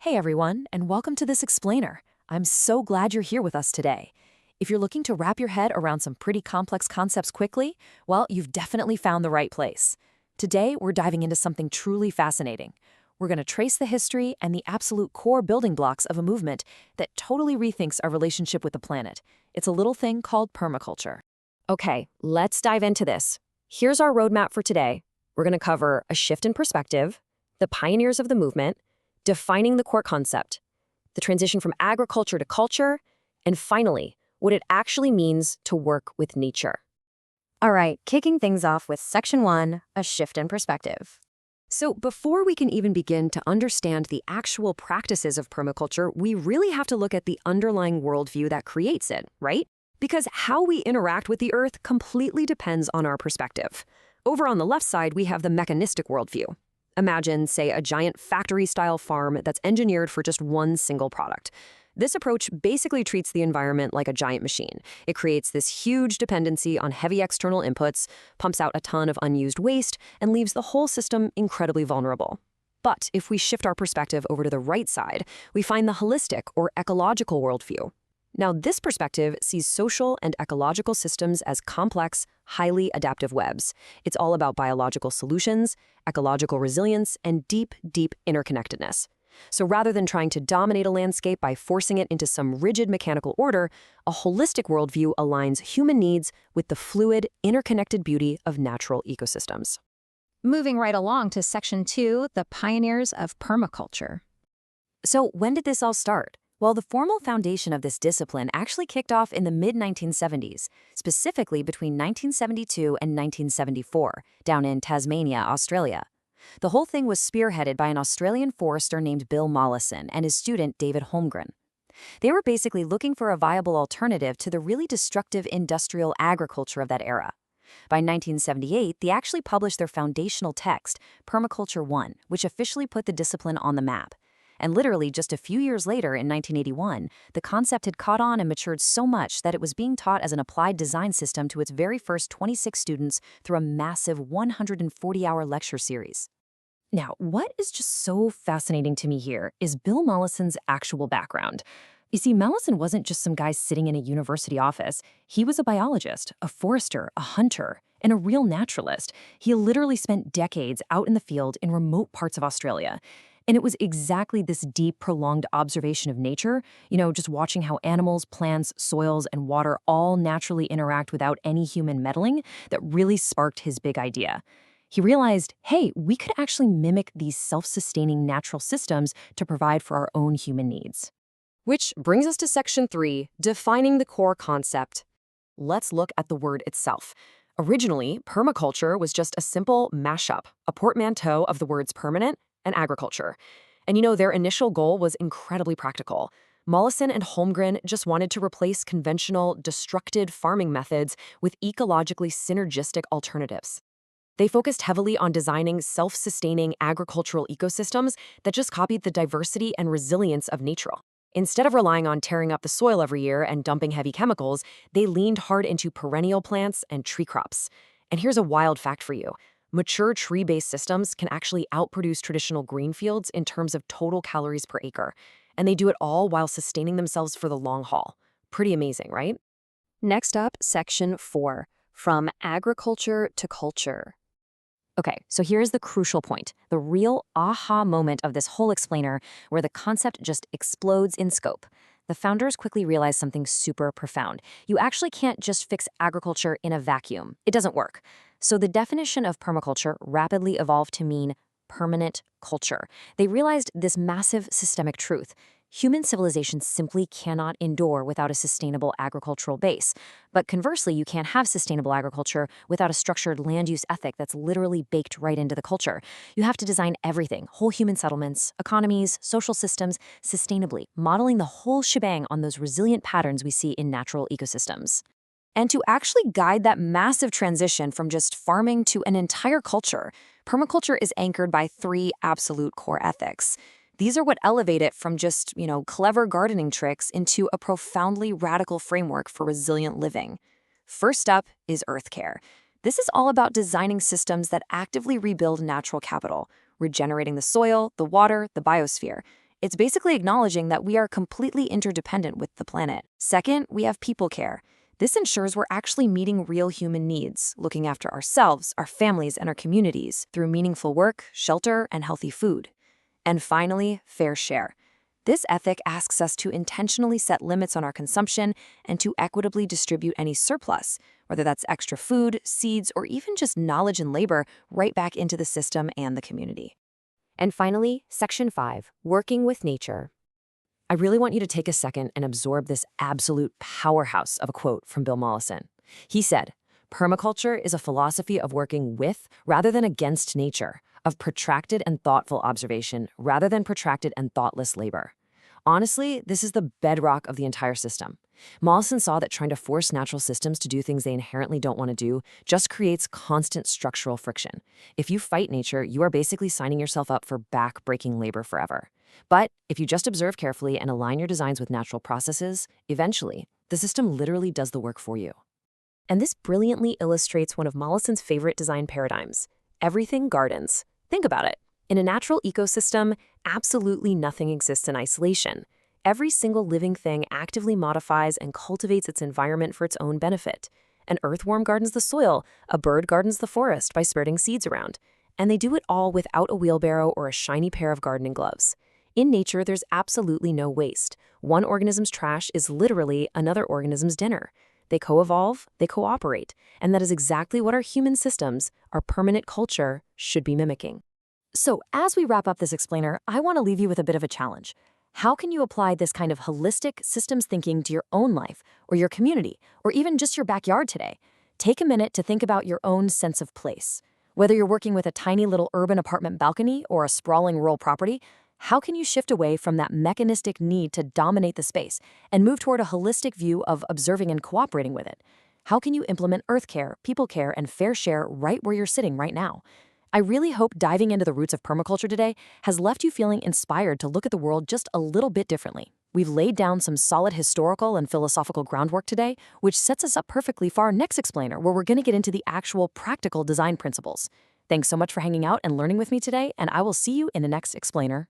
Hey everyone, and welcome to this explainer. I'm so glad you're here with us today. If you're looking to wrap your head around some pretty complex concepts quickly, well, you've definitely found the right place. Today, we're diving into something truly fascinating. We're going to trace the history and the absolute core building blocks of a movement that totally rethinks our relationship with the planet. It's a little thing called permaculture. Okay, let's dive into this. Here's our roadmap for today. We're going to cover a shift in perspective, the pioneers of the movement, defining the core concept, the transition from agriculture to culture, and finally, what it actually means to work with nature. All right, kicking things off with Section 1, a shift in perspective. So before we can even begin to understand the actual practices of permaculture, we really have to look at the underlying worldview that creates it, right? Because how we interact with the earth completely depends on our perspective. Over on the left side, we have the mechanistic worldview. Imagine, say, a giant factory-style farm that's engineered for just one single product. This approach basically treats the environment like a giant machine. It creates this huge dependency on heavy external inputs, pumps out a ton of unused waste, and leaves the whole system incredibly vulnerable. But if we shift our perspective over to the right side, we find the holistic or ecological worldview. Now, this perspective sees social and ecological systems as complex, highly adaptive webs. It's all about biological solutions, ecological resilience, and deep, deep interconnectedness. So rather than trying to dominate a landscape by forcing it into some rigid mechanical order, a holistic worldview aligns human needs with the fluid, interconnected beauty of natural ecosystems. Moving right along to Section 2, the pioneers of permaculture. So when did this all start? Well, the formal foundation of this discipline actually kicked off in the mid-1970s, specifically between 1972 and 1974, down in Tasmania, Australia. The whole thing was spearheaded by an Australian forester named Bill Mollison and his student David Holmgren. They were basically looking for a viable alternative to the really destructive industrial agriculture of that era. By 1978, they actually published their foundational text, Permaculture 1, which officially put the discipline on the map. And literally just a few years later, in 1981, the concept had caught on and matured so much that it was being taught as an applied design system to its very first 26 students through a massive 140-hour lecture series. Now, what is just so fascinating to me here is Bill Mollison's actual background. You see, Mollison wasn't just some guy sitting in a university office. He was a biologist, a forester, a hunter, and a real naturalist. He literally spent decades out in the field in remote parts of Australia. And it was exactly this deep, prolonged observation of nature, just watching how animals, plants, soils, and water all naturally interact without any human meddling, that really sparked his big idea. He realized, hey, we could actually mimic these self-sustaining natural systems to provide for our own human needs. Which brings us to Section 3, defining the core concept. Let's look at the word itself. Originally, permaculture was just a simple mashup, a portmanteau of the words permanent and agriculture. And their initial goal was incredibly practical. Mollison and Holmgren just wanted to replace conventional, destructive farming methods with ecologically synergistic alternatives. They focused heavily on designing self-sustaining agricultural ecosystems that just copied the diversity and resilience of nature. Instead of relying on tearing up the soil every year and dumping heavy chemicals, they leaned hard into perennial plants and tree crops. And here's a wild fact for you. Mature tree-based systems can actually outproduce traditional green fields in terms of total calories per acre. And they do it all while sustaining themselves for the long haul. Pretty amazing, right? Next up, Section 4, from agriculture to culture. Okay, so here's the crucial point, the real aha moment of this whole explainer, where the concept just explodes in scope. The founders quickly realized something super profound. You actually can't just fix agriculture in a vacuum. It doesn't work. So the definition of permaculture rapidly evolved to mean permanent culture. They realized this massive systemic truth. Human civilization simply cannot endure without a sustainable agricultural base. But conversely, you can't have sustainable agriculture without a structured land use ethic that's literally baked right into the culture. You have to design everything, whole human settlements, economies, social systems, sustainably, modeling the whole shebang on those resilient patterns we see in natural ecosystems. And to actually guide that massive transition from just farming to an entire culture, permaculture is anchored by 3 absolute core ethics. These are what elevate it from just, clever gardening tricks into a profoundly radical framework for resilient living. First up is earth care. This is all about designing systems that actively rebuild natural capital, regenerating the soil, the water, the biosphere. It's basically acknowledging that we are completely interdependent with the planet. Second, we have people care. This ensures we're actually meeting real human needs, looking after ourselves, our families, and our communities through meaningful work, shelter, and healthy food. And finally, fair share. This ethic asks us to intentionally set limits on our consumption and to equitably distribute any surplus, whether that's extra food, seeds, or even just knowledge and labor, right back into the system and the community. And finally, Section 5, Working with Nature. I really want you to take a second and absorb this absolute powerhouse of a quote from Bill Mollison. He said, "Permaculture is a philosophy of working with rather than against nature, of protracted and thoughtful observation rather than protracted and thoughtless labor." Honestly, this is the bedrock of the entire system. Mollison saw that trying to force natural systems to do things they inherently don't want to do just creates constant structural friction. If you fight nature, you are basically signing yourself up for back-breaking labor forever. But if you just observe carefully and align your designs with natural processes, eventually, the system literally does the work for you. And this brilliantly illustrates one of Mollison's favorite design paradigms: everything gardens. Think about it. In a natural ecosystem, absolutely nothing exists in isolation. Every single living thing actively modifies and cultivates its environment for its own benefit. An earthworm gardens the soil, a bird gardens the forest by spreading seeds around. And they do it all without a wheelbarrow or a shiny pair of gardening gloves. In nature, there's absolutely no waste. One organism's trash is literally another organism's dinner. They co-evolve, they cooperate, and that is exactly what our human systems, our permanent culture, should be mimicking. So, as we wrap up this explainer, I want to leave you with a bit of a challenge. How can you apply this kind of holistic systems thinking to your own life, or your community, or even just your backyard today? Take a minute to think about your own sense of place. Whether you're working with a tiny little urban apartment balcony or a sprawling rural property, how can you shift away from that mechanistic need to dominate the space and move toward a holistic view of observing and cooperating with it? How can you implement earth care, people care, and fair share right where you're sitting right now? I really hope diving into the roots of permaculture today has left you feeling inspired to look at the world just a little bit differently. We've laid down some solid historical and philosophical groundwork today, which sets us up perfectly for our next explainer, where we're going to get into the actual practical design principles. Thanks so much for hanging out and learning with me today, and I will see you in the next explainer.